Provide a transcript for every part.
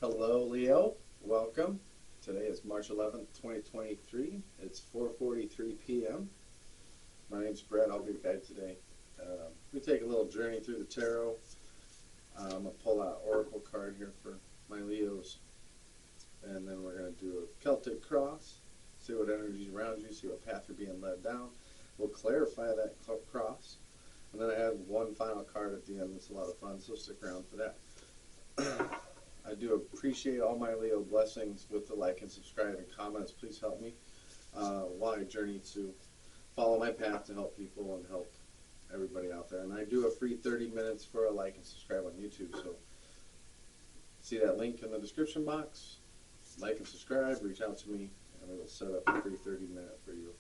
Hello, Leo. Welcome. Today is March 11th, 2023. It's 4:43 p.m. My name's Brett. I'll be your guide today. We take a little journey through the tarot. I'm going to pull out Oracle card here for my Leos. And then we're going to do a Celtic cross, see what energy's around you, see what path you're being led down. We'll clarify that cross. And then I have one final card at the end. It's a lot of fun, so stick around for that. I do appreciate all my Leo blessings with the like and subscribe and comments. Please help me while I journey to follow my path to help people and help everybody out there. And I do a free 30 minutes for a like and subscribe on YouTube. So see that link in the description box. Like and subscribe, reach out to me, and we will set up a free 30-minute for you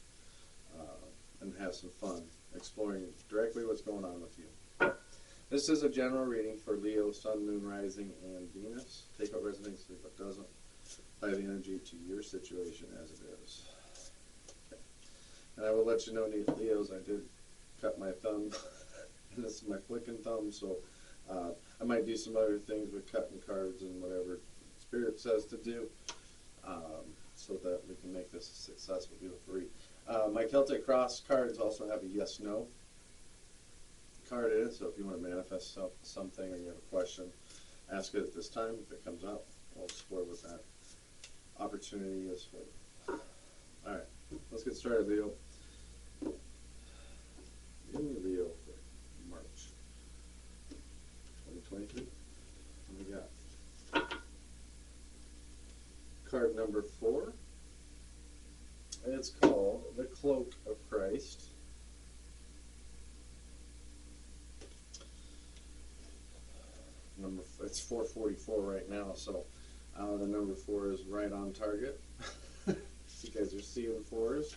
and have some fun exploring directly what's going on with you. This is a general reading for Leo, Sun, Moon, Rising, and Venus. Take what resonates, leave what doesn't. Apply the energy to your situation as it is. Okay. And I will let you know, Leos, I did cut my thumb. This is my flicking thumb, so I might do some other things with cutting cards and whatever Spirit says to do, so that we can make this a successful, beautiful read. My Celtic Cross cards also have a yes-no card in it, so if you want to manifest something or you have a question, ask it at this time. If it comes up, we'll explore what that opportunity is for you. Alright, let's get started, Leo. Give me Leo for March 2023. What we got? Card number 4. It's called the Cloak of Christ. It's 4:44 right now, so the number 4 is right on target. You guys are seeing 4s.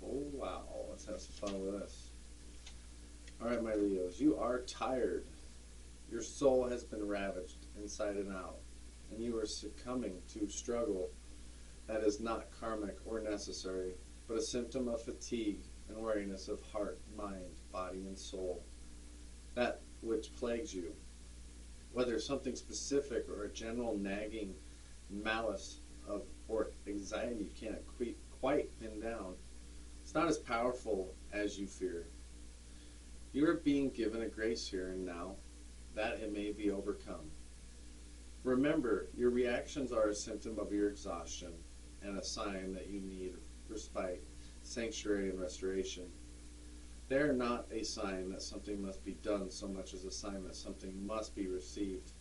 Oh wow, let's have some fun with this. Alright, my Leos, you are tired. Your soul has been ravaged inside and out, and you are succumbing to struggle that is not karmic or necessary, but a symptom of fatigue and weariness of heart, mind, body, and soul. That which plagues you, whether something specific or a general nagging malice or anxiety you can't quite pin down, it's not as powerful as you fear. You are being given a grace here and now that it may be overcome. Remember, your reactions are a symptom of your exhaustion and a sign that you need respite, sanctuary, and restoration. They are not a sign that something must be done so much as a sign that something must be received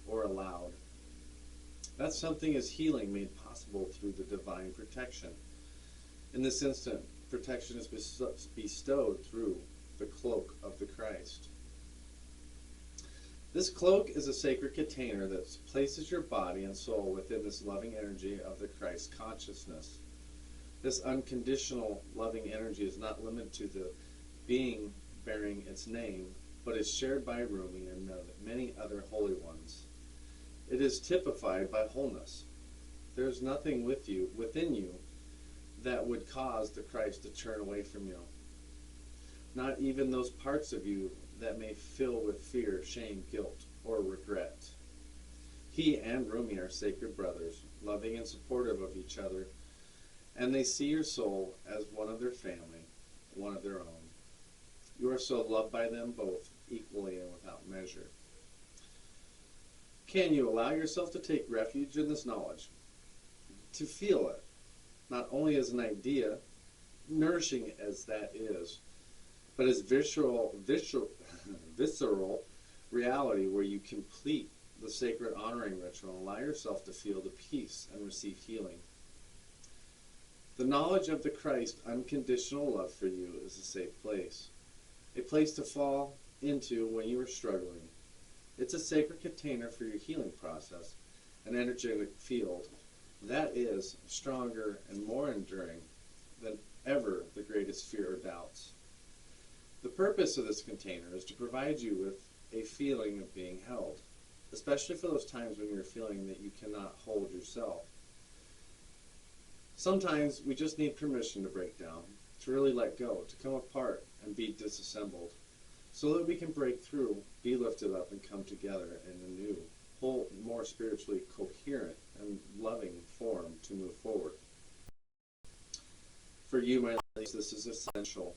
or allowed. That something is healing made possible through the divine protection. In this instant, protection is bestowed through the cloak of the Christ. This cloak is a sacred container that places your body and soul within this loving energy of the Christ consciousness. This unconditional loving energy is not limited to the being bearing its name, but is shared by Rumi and many other holy ones. It is typified by wholeness. There is nothing within you that would cause the Christ to turn away from you. Not even those parts of you that may fill with fear, shame, guilt, or regret. He and Rumi are sacred brothers, loving and supportive of each other, and they see your soul as one of their family, one of their own. You are so loved by them both, equally and without measure. Can you allow yourself to take refuge in this knowledge? To feel it, not only as an idea, nourishing as that is, but as visceral reality where you complete the sacred honoring ritual and allow yourself to feel the peace and receive healing. The knowledge of the Christ's unconditional love for you is a safe place, a place to fall into when you are struggling. It's a sacred container for your healing process, an energetic field that is stronger and more enduring than ever the greatest fear or doubts. The purpose of this container is to provide you with a feeling of being held, especially for those times when you're feeling that you cannot hold yourself. Sometimes we just need permission to break down, to really let go, to come apart and be disassembled, so that we can break through, be lifted up, and come together in a new, more more spiritually coherent and loving form to move forward. For you, my ladies, this is essential.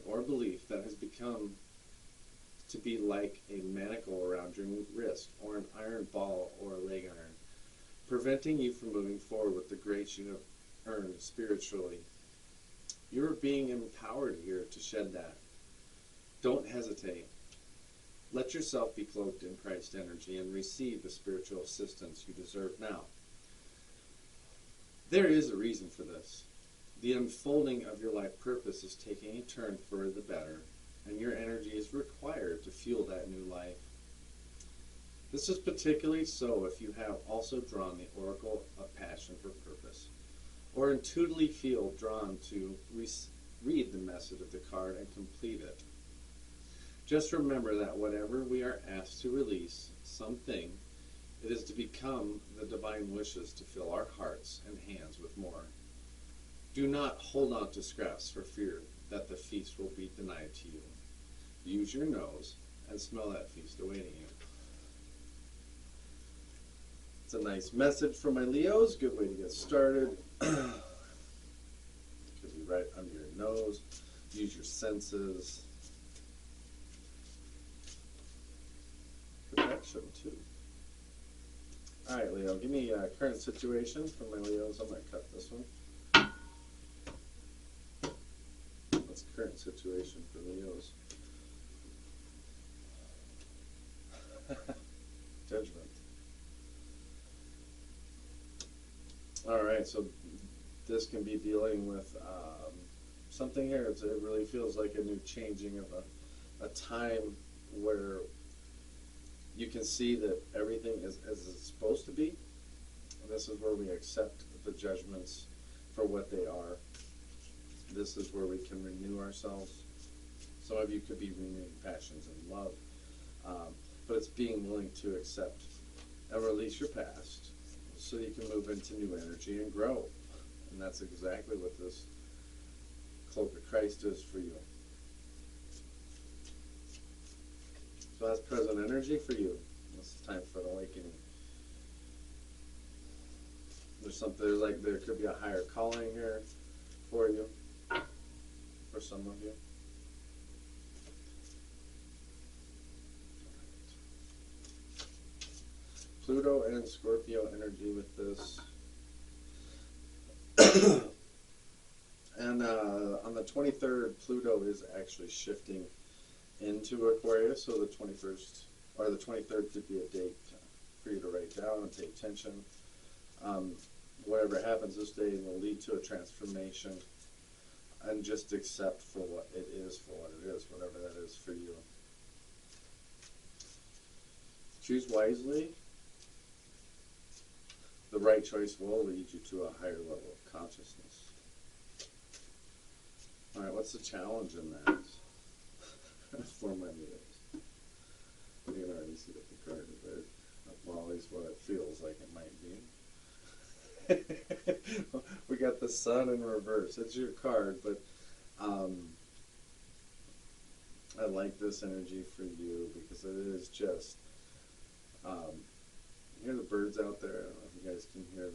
Or belief that has become to be like a manacle around your wrist, or an iron ball or a leg iron, preventing you from moving forward with the grace you have earned spiritually. You're being empowered here to shed that. Don't hesitate. Let yourself be cloaked in Christ energy and receive the spiritual assistance you deserve now. There is a reason for this. The unfolding of your life purpose is taking a turn for the better, and your energy is required to fuel that new life. This is particularly so if you have also drawn the oracle of passion for purpose, or intuitively feel drawn to read the message of the card and complete it. Just remember that whatever we are asked to release, something, it is to become the divine wishes to fill our hearts and hands with more. Do not hold on to scraps for fear that the feast will be denied to you. Use your nose and smell that feast awaiting you. It's a nice message for my Leos. Good way to get started. Could be right under your nose. Use your senses. Protection too. All right, Leo, give me a current situation for my Leos. I'm going to cut this one. What's the current situation for Leos? Judgment. All right, so this can be dealing with something here. It really feels like a new changing of a time where you can see that everything is as it's supposed to be. And this is where we accept the judgments for what they are. This is where we can renew ourselves. Some of you could be renewing passions and love, but it's being willing to accept and release your past so you can move into new energy and grow. And that's exactly what this cloak of Christ is for you. So that's present energy for you. It's time for an awakening. There's something like there could be a higher calling here for you, for some of you. Pluto and Scorpio energy with this. And on the 23rd, Pluto is actually shifting into Aquarius, so the 21st or the 23rd could be a date for you to write down and pay attention. Whatever happens this day will lead to a transformation, and just accept for what it is, whatever that is for you. Choose wisely. The right choice will lead you to a higher level of consciousness. All right, what's the challenge in that? For my Leos. You can already see that the card is there. Well, at least what it feels like it might be. We got the Sun in reverse. It's your card, but I like this energy for you because it is just, you hear the birds out there? I don't know if you guys can hear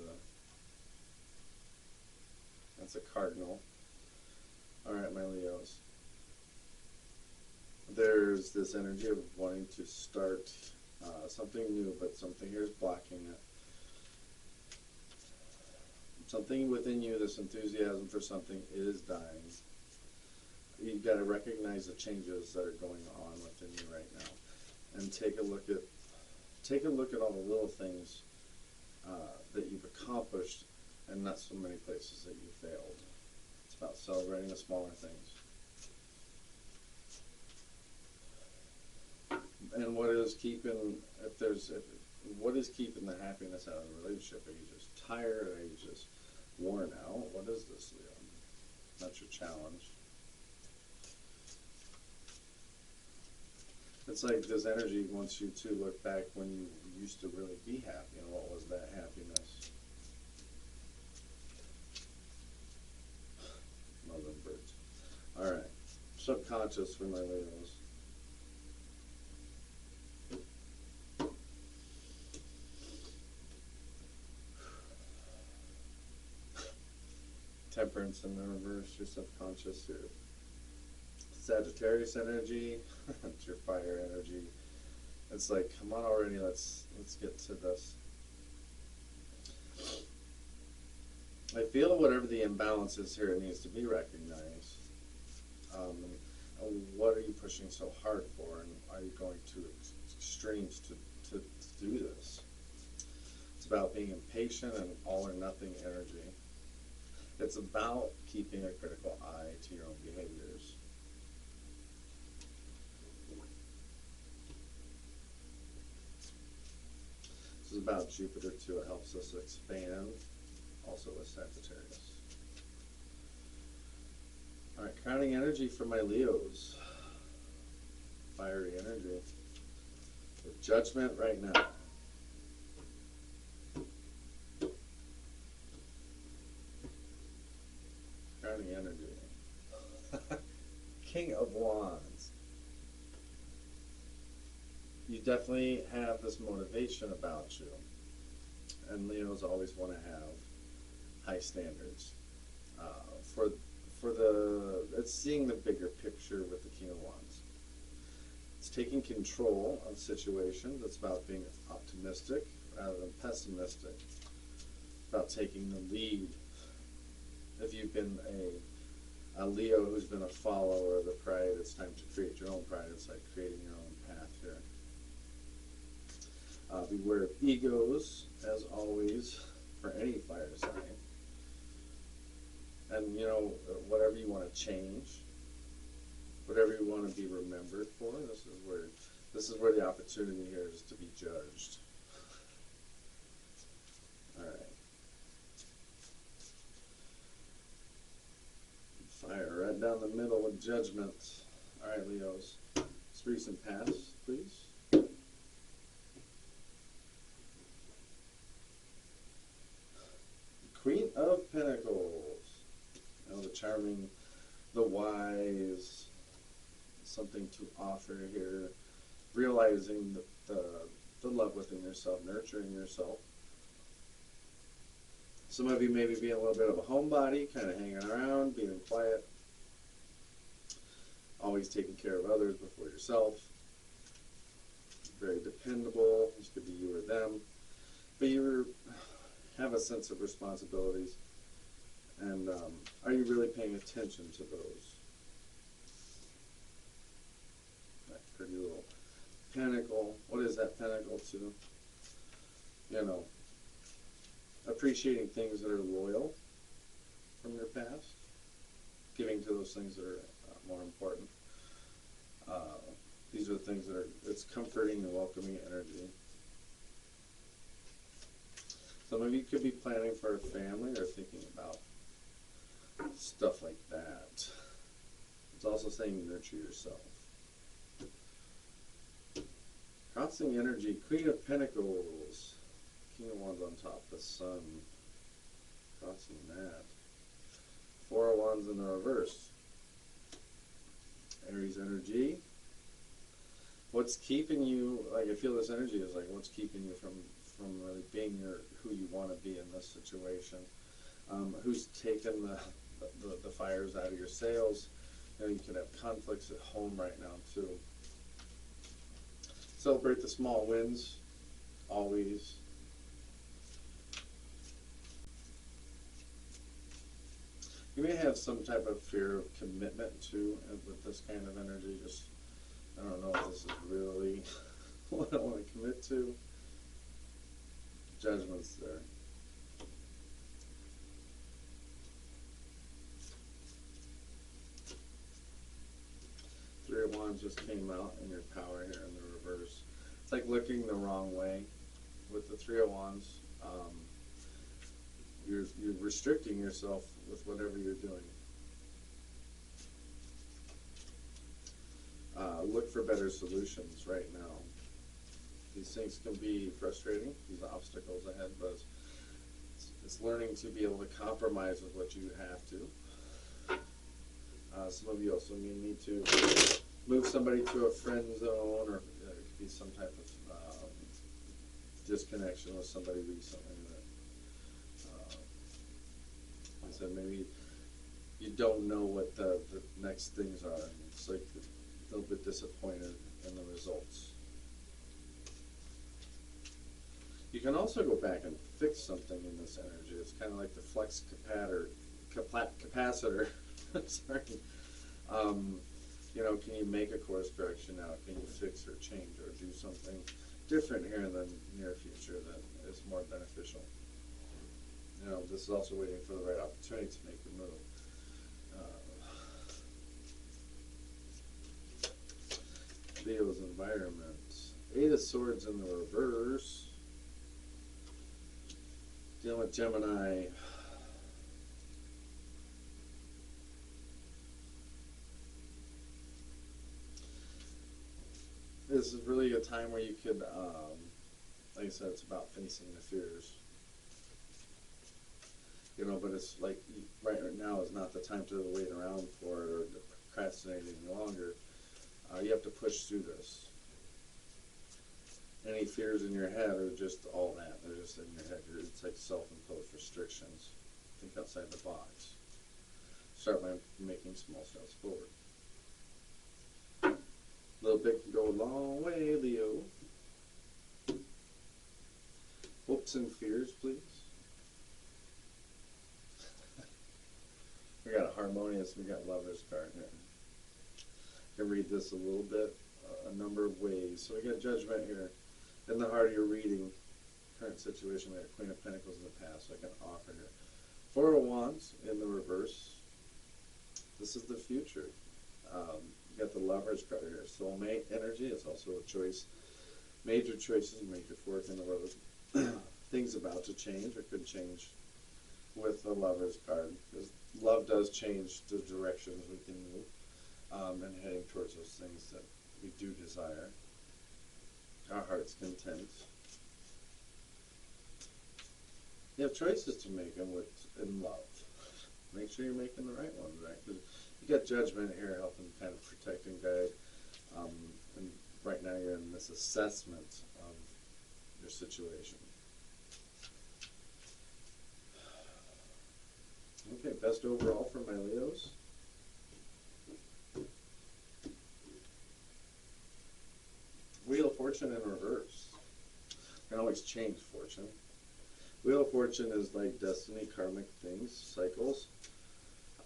that's a cardinal. All right, my Leos. There's this energy of wanting to start something new, but something here is blocking it. Something within you, this enthusiasm for something is dying. You've got to recognize the changes that are going on within you right now, and take a look at all the little things that you've accomplished, and not so many places that you failed. It's about celebrating the smaller things. And what is keeping the happiness out of the relationship? Are you just tired? Are you just worn out? What is this, Leo? That's your challenge. It's like this energy wants you to look back when you used to really be happy, and what was that happiness? Mother of birds. All right. Subconscious for my Leos. Temperance in the reverse, your subconscious, your Sagittarius energy, it's your fire energy. It's like, come on already, let's get to this. I feel whatever the imbalance is here, it needs to be recognized. What are you pushing so hard for, and are you going to extremes to do this? It's about being impatient and all or nothing energy. It's about keeping a critical eye to your own behaviors. This is about Jupiter too. It helps us expand, also with Sagittarius. All right, crowning energy for my Leos. Fiery energy. With Judgment right now. Crowning energy. King of Wands. You definitely have this motivation about you. And Leos always want to have high standards. It's seeing the bigger picture with the King of Wands. It's taking control of situations. It's about being optimistic rather than pessimistic. It's about taking the lead. If you've been a Leo who's been a follower of the pride, it's time to create your own pride. It's like creating your own path here. Beware of egos, as always, for any fire sign. And, you know, whatever you want to change, whatever you want to be remembered for, this is where the opportunity here is to be judged. All right. Fire right down the middle with Judgment. All right, Leos. This recent past, please. Queen of Pentacles. You know, the charming, the wise, something to offer here. Realizing the love within yourself, nurturing yourself. Some of you maybe being a little bit of a homebody, kind of hanging around, being quiet. Always taking care of others before yourself. Very dependable. This could be you or them. But you have a sense of responsibilities. And are you really paying attention to those? That pretty little pentacle. What is that pentacle to? You know, appreciating things that are loyal from your past. Giving to those things that are more important. These are the things that it's comforting and welcoming energy. Some of you could be planning for a family or thinking about stuff like that. It's also saying nurture yourself. Crossing energy, Queen of Pentacles, King of Wands on top, the Sun. Crossing that. Four of Wands in the reverse. Aries energy. What's keeping you, like I feel this energy is like what's keeping you from really being who you want to be in this situation. Who's taken the fires out of your sails. You know, you could have conflicts at home right now too. Celebrate the small wins, always. You may have some type of fear of commitment too with this kind of energy. Just, I don't know if this is really what I want to commit to. Judgment's there. Three of Wands just came out in your power here in the reverse. It's like looking the wrong way with the Three of Wands. You're restricting yourself with whatever you're doing. Look for better solutions right now. These things can be frustrating, these obstacles ahead, but it's learning to be able to compromise with what you have to. Some of you also may need to move somebody to a friend zone, or it could be some type of disconnection with somebody recently that, like I said, maybe you don't know what the next things are. And it's like a little bit disappointed in the results. You can also go back and fix something in this energy. It's kind of like the flux capacitor. Sorry. You know, can you make a course correction now? Can you fix or change or do something different here in the near future that is more beneficial? You know, this is also waiting for the right opportunity to make the move. Leo's environment. 8 of Swords in the reverse. Dealing with Gemini. This is really a time where you could, like I said, it's about facing the fears. You know, but it's like right now is not the time to wait around for it or to procrastinate any longer. You have to push through this. Any fears in your head are just all that. They're just in your head. It's like self-imposed restrictions. Think outside the box. Start by making small steps forward. A little bit can go a long way, Leo. Hopes and fears, please. We got a harmonious, we got Lover's card here. I can read this a little bit, a number of ways. So we got Judgment here. In the heart of your reading, current situation, we got Queen of Pentacles in the past, so I can offer here. 4 of Wands in the reverse. This is the future. You got the Lover's card here. Soulmate energy is also a choice. Major choices, major fork in the road. Things about to change or could change with the Lover's card. Because love does change the directions we can move and heading towards those things that we do desire. Our heart's content. You have choices to make in love. Make sure you're making the right ones, right? Because you got Judgment here helping kind of protect and guide. And right now you're in this assessment of your situation. Okay, best overall for my Leos. Wheel of Fortune in reverse. You can always change fortune. Wheel of Fortune is like destiny, karmic things, cycles.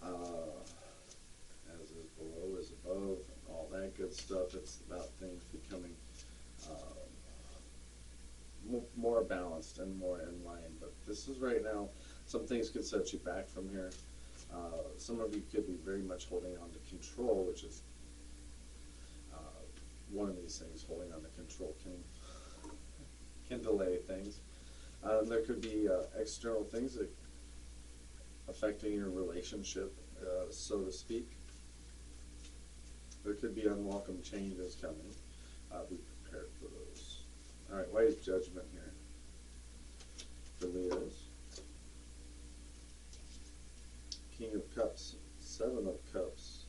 As is below is above, and all that good stuff. It's about things becoming more balanced and more in line. But this is right now, some things could set you back from here. Some of you could be very much holding on to control, which is one of these things. Holding on to control can delay things. There could be external things that affecting your relationship, so to speak. There could be unwelcome changes coming. Be prepared for those. All right, why is Judgment here for Leos? King of Cups, 7 of Cups,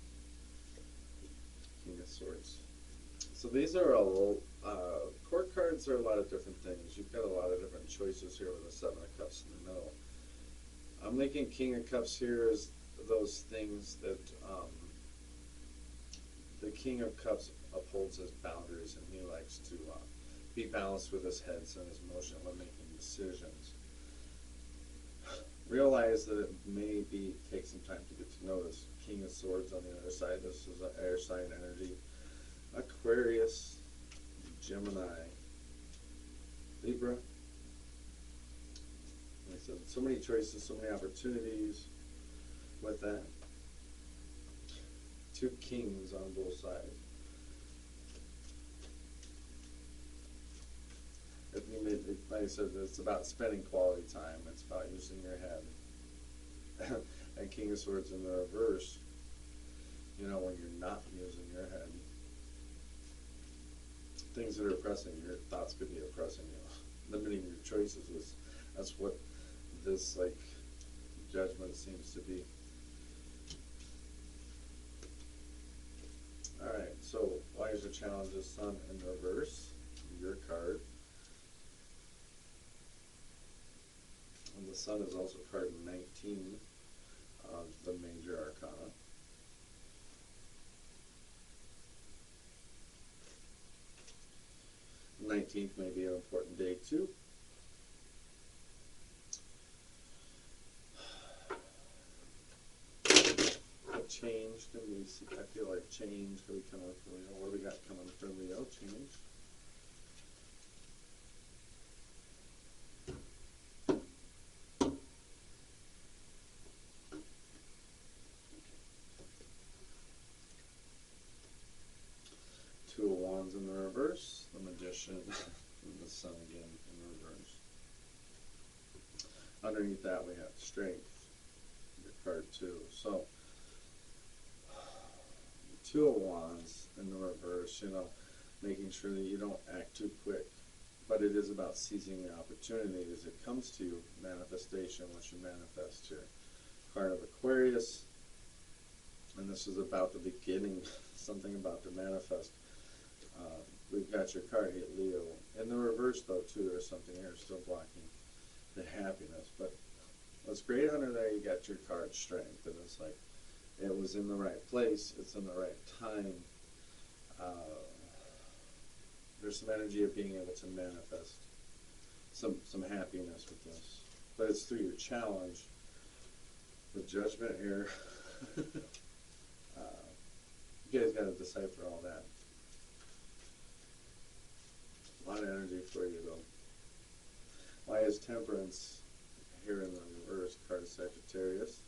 King of Swords. So these are all, court cards are a lot of different things. You've got a lot of different choices here with the 7 of Cups in the middle. I'm thinking King of Cups here is those things that the King of Cups upholds his boundaries, and he likes to be balanced with his head and his emotion when making decisions. Realize that it may take some time to get to know this King of Swords on the other side. This is an air sign energy. Aquarius, Gemini, Libra. Like I said, so many choices, so many opportunities with that. 2 kings on both sides. Like I said, it's about spending quality time. It's about using your head. And King of Swords in the reverse, you know, when you're not using your head, things that are oppressing your thoughts could be oppressing you, limiting your choices. That's what this like Judgment seems to be. All right, so why is the challenge of Sun in reverse? Your card. And the Sun is also card 19 of the major arcana. 19th may be an important day too. Change, can we see? I feel like change could be coming for Leo. What do we got coming for Leo? Change. Two of Wands in the reverse, the Magician, and the Sun again in reverse. Underneath that we have Strength, your card 2. So, Two of Wands in the reverse, you know, making sure that you don't act too quick. But it is about seizing the opportunity as it comes to you, manifestation, what you manifest here. Card of Aquarius, and this is about the beginning, something about to manifest. We've got your card here, Leo. In the reverse, though, too, there's something here still blocking the happiness. But what's great under there, you got your card Strength, and it's like it was in the right place, it's in the right time. There's some energy of being able to manifest some happiness with this. But it's through your challenge. The Judgment here. You guys got to decipher all that. A lot of energy for you, though. Why is Temperance here in the reverse? Card of Sagittarius.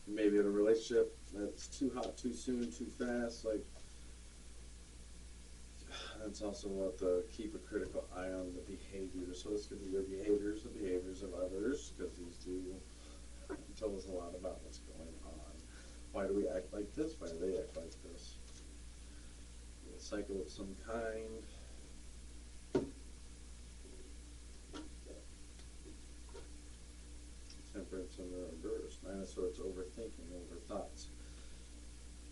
You may be in a relationship that's too hot, too soon, too fast. Like, that's also about the keep a critical eye on the behavior. So this could be your behaviors, the behaviors of others, because these do tell us a lot about what's going on. Why do we act like this? Why do they act like this? A cycle of some kind. Temperance in the reverse. Nine of Swords, overthinking, over thoughts.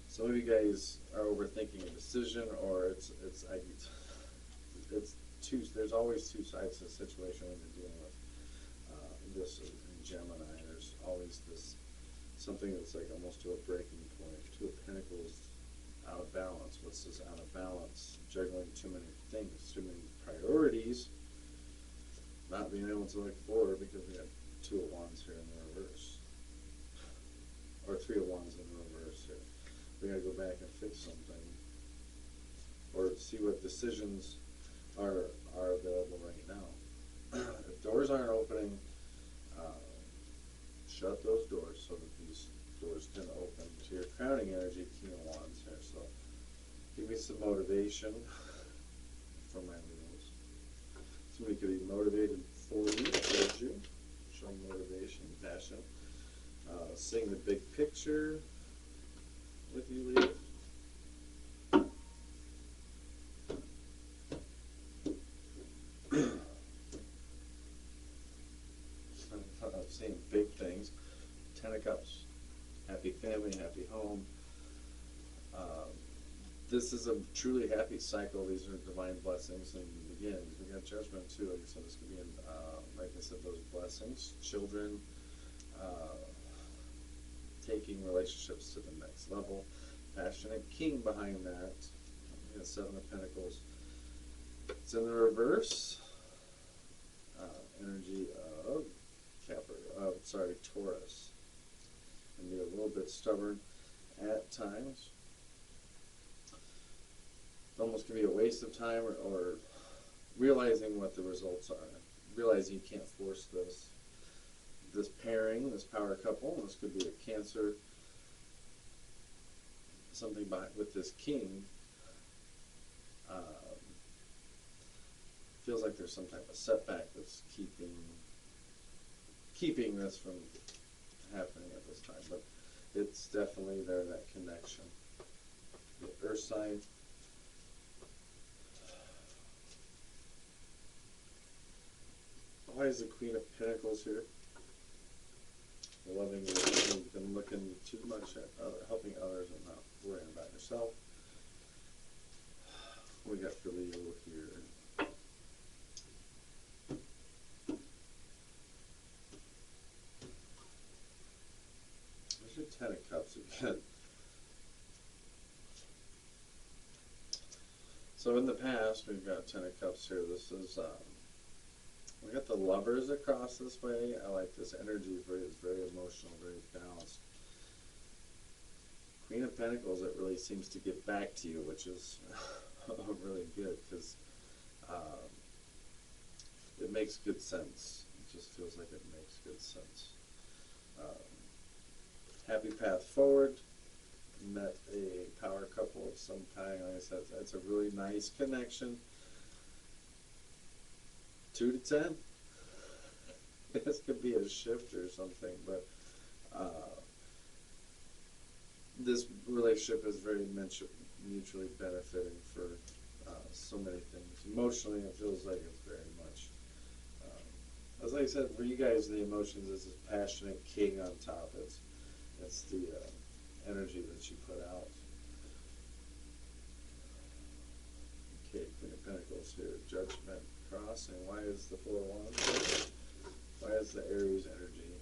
Some of you guys are overthinking a decision, or it's two. There's always two sides to the situation when you're dealing with this in Gemini. There's always this something that's like almost to a breaking point. Two of Pentacles, out of balance. What's this out of balance? Juggling too many things, too many priorities. Not being able to look forward because we have Two of Wands here in the reverse, or Three of Wands in the reverse here. We got to go back and fix something, or see what decisions are available right now. If doors aren't opening, shut those doors so that these doors can open to your crowning energy, King of Wands here. So give me some motivation for my Leos. Somebody could be motivated for you, towards you. Show motivation, passion. Seeing the big picture with you, Leo. I'm seeing big things. Ten of Cups. Happy family, happy home. This is a truly happy cycle. These are divine blessings. And again, we got Judgment too. Like I said, this could be, like I said, those blessings. Children, taking relationships to the next level. Passionate King behind that. We got Seven of Pentacles. It's in the reverse. Energy of Taurus. And be a little bit stubborn at times. Almost can be a waste of time, or realizing what the results are. Realizing you can't force this pairing, this power couple. This could be a Cancer, something with this King. Feels like there's some type of setback that's keeping this from happening at this time, but it's definitely there, that connection. The Earth sign. Why is the Queen of Pentacles here? Loving, you've been looking too much at helping others and not worrying about yourself. What we got for Leo here? There's your Ten of Cups again. So in the past, we've got Ten of Cups here. This is, we got the Lovers across this way. I like this energy. It's very emotional, very balanced. Queen of Pentacles, it really seems to get back to you, which is really good, because it makes good sense. It just feels like it makes good sense. Happy path forward. Met a power couple of some kind. Like I said, it's a really nice connection. 2 to 10. This could be a shift or something, but this relationship is very mutually benefiting for so many things. Emotionally, it feels like it's very much. As I said, for you guys, the emotions is this passionate king on top. It's the energy that you put out. Okay, Queen of Pentacles here. Judgment crossing. Why is the Four of Wands? Why is the Aries energy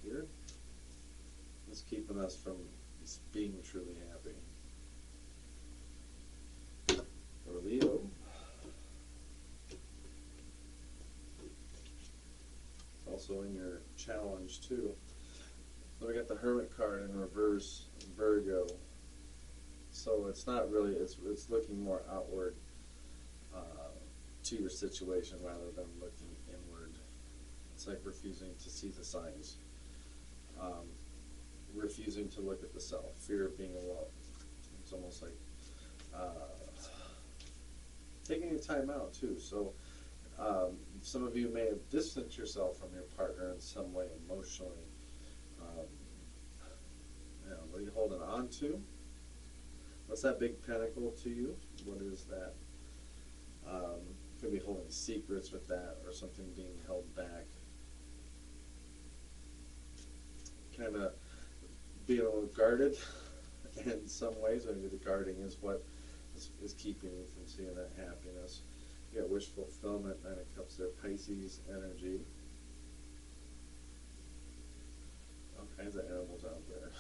here? It's keeping us from being truly happy. Or Leo. It's also in your challenge too. So we got the Hermit card in reverse, Virgo. So it's not really, it's looking more outward to your situation rather than looking inward. It's like refusing to see the signs. Refusing to look at the self. Fear of being alone. It's almost like taking your time out too. So some of you may have distanced yourself from your partner in some way emotionally. What are you holding on to? What's that big pentacle to you? What is that? Could be holding secrets with that, or something being held back. Kind of being a little guarded in some ways. Maybe the guarding is what is keeping you from seeing that happiness. You got wish fulfillment, 9 of Cups there, Pisces energy. All kinds of animals out there.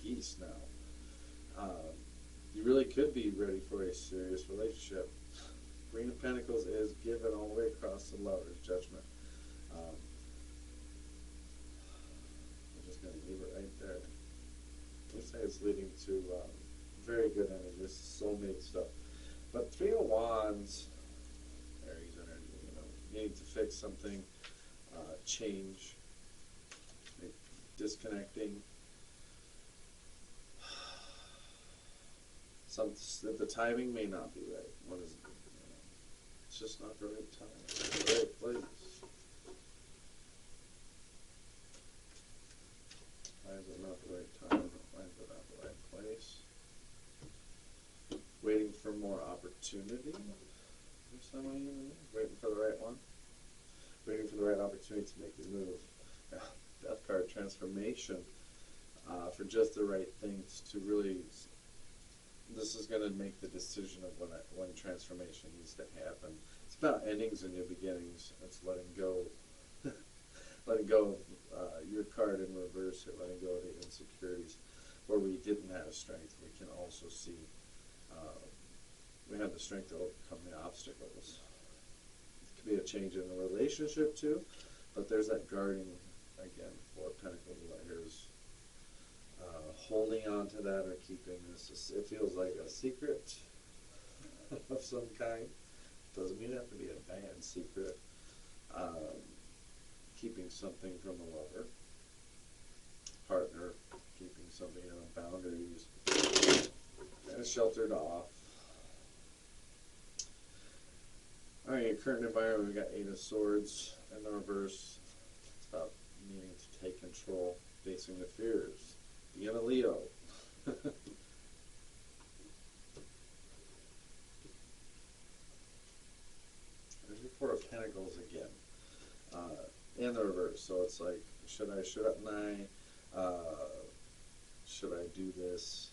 Geese now. You really could be ready for a serious relationship. Queen of Pentacles is given all the way across the Lovers, Judgment. I'm just going to leave it right there. Looks like it's leading to very good energy. This is soulmate stuff. But 3 of Wands, Aries energy, you need to fix something, change, disconnecting. The timing may not be right. What is it? It's just not the right time. It's the right place. Why is it not the right time? Why is it not the right place? Waiting for more opportunity. For some of you, waiting for the right one. Waiting for the right opportunity to make the move. Death card, transformation. For just the right things to really. This is going to make the decision of when transformation needs to happen. It's about endings and new beginnings. It's letting go, letting go of your card in reverse, or letting go of the insecurities. Where we didn't have strength, we can also see we have the strength to overcome the obstacles. It could be a change in the relationship too, but there's that guarding again. 4 of Pentacles right here is holding on to that or keeping this. It feels like a secret of some kind. Doesn't mean it have to be a bad secret. Keeping something from a lover, partner, keeping something in boundaries, and sheltered off. All right, your current environment, we got 8 of Swords in the reverse. It's about needing to take control, facing the fears. Being a Leo. There's your 4 of Pentacles again. In the reverse. So it's like, shouldn't I? Should I do this?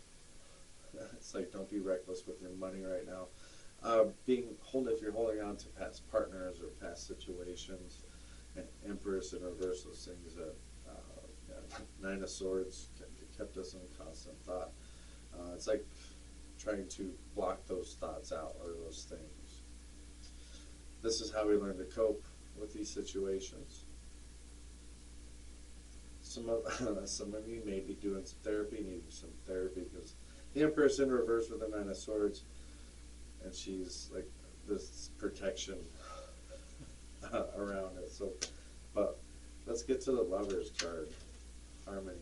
It's like, don't be reckless with your money right now. If you're holding on to past partners or past situations, Empress in reverse, those things that 9 of Swords kept us in constant thought. It's like trying to block those thoughts out or those things. This is how we learn to cope with these situations. Some of you may be doing some therapy, needing some therapy, because the Empress in reverse with the Nine of Swords, and she's like this protection around it. So, but let's get to the Lovers card, harmony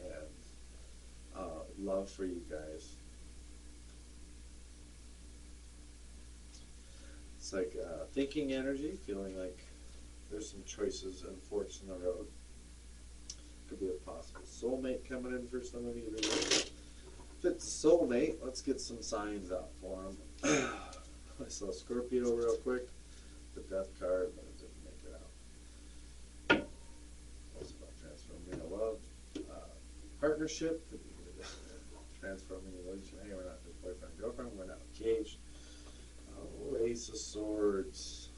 and love for you guys. It's like thinking energy, feeling like there's some choices and forks in the road. Could be a possible soulmate coming in for some of you. If it's a soulmate, let's get some signs out for them. I saw Scorpio real quick, the Death card, but it didn't make it out. What's about transforming into love? Partnership could be transforming into relationship. Hey, we're not just boyfriend girlfriend. We're not engaged. Ace of Swords.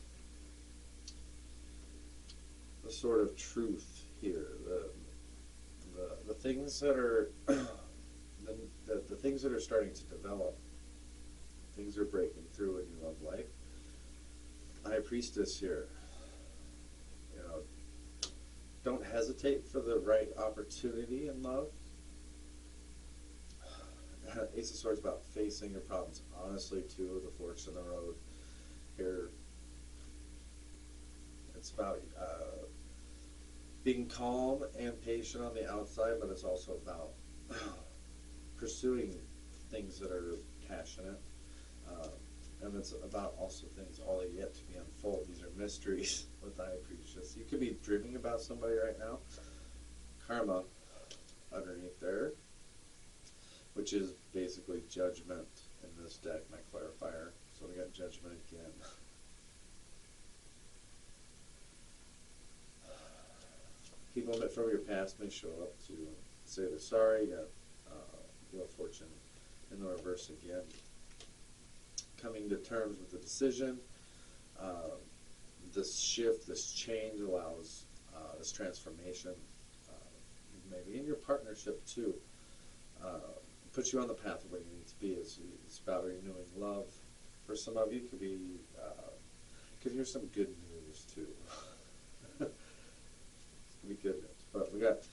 The sword of truth here. The things that are the things that are starting to develop. Things are breaking through in your love life. High Priestess here. You know, don't hesitate for the right opportunity in love. Ace of Swords about facing your problems honestly too. The forks in the road here. It's about being calm and patient on the outside, but it's also about pursuing things that are passionate. And it's about also things all yet to be unfolded. These are mysteries with High Priestess. You could be dreaming about somebody right now. Karma underneath there, which is basically judgment in this deck, my clarifier. So we got judgment again. People from your past may show up to say they're sorry. You got Wheel of Fortune in the reverse again. Coming to terms with the decision. This shift, this change allows this transformation, maybe in your partnership too. Puts you on the path of where you need to be. It's about renewing love. For some of you, it could be here's some good news too. Be good news. But we got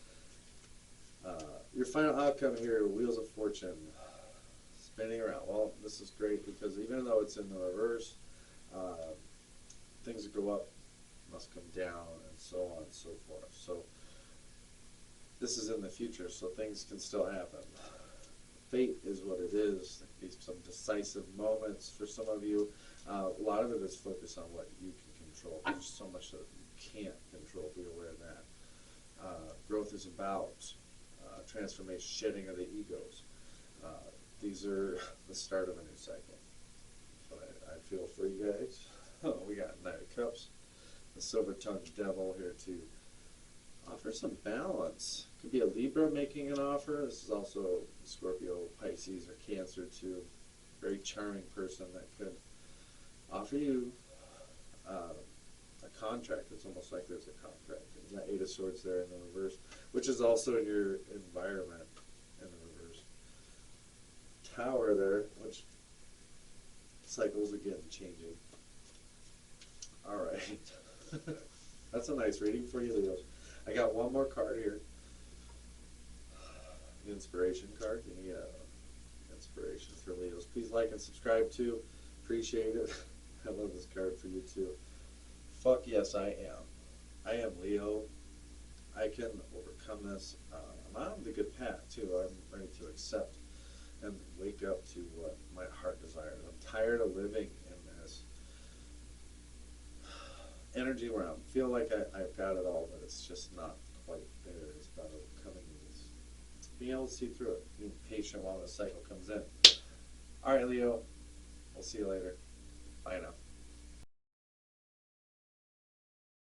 your final outcome here, Wheels of Fortune, spinning around. Well, this is great because even though it's in the reverse, things that go up must come down, and so on and so forth. So this is in the future, so things can still happen. Fate is what it is. There could be some decisive moments for some of you. A lot of it is focused on what you can control. There's so much that you can't control. Be aware of that. Growth is about transformation, shedding of the egos. These are the start of a new cycle. So I feel for you guys. Oh, we got Knight of Cups, the silver-tongued devil here to offer some balance. Could be a Libra making an offer. This is also Scorpio, Pisces, or Cancer too. Very charming person that could offer you a contract. It's almost like there's a contract. And that Eight of Swords there in the reverse, which is also in your environment in the reverse. Tower there, which cycles again changing. All right. That's a nice reading for you, Leos. I got one more card here. The inspiration card. Any inspiration for Leos? Please like and subscribe too. Appreciate it. I love this card for you too. Fuck yes, I am. I am Leo. I can overcome this. I'm on the good path too. I'm ready to accept and wake up to what my heart desires. I'm tired of living in this energy where I feel like I've got it all, but it's just not quite there. It's about overcoming these. Being able to see through it. Being patient while the cycle comes in. All right, Leo. We'll see you later. Bye now.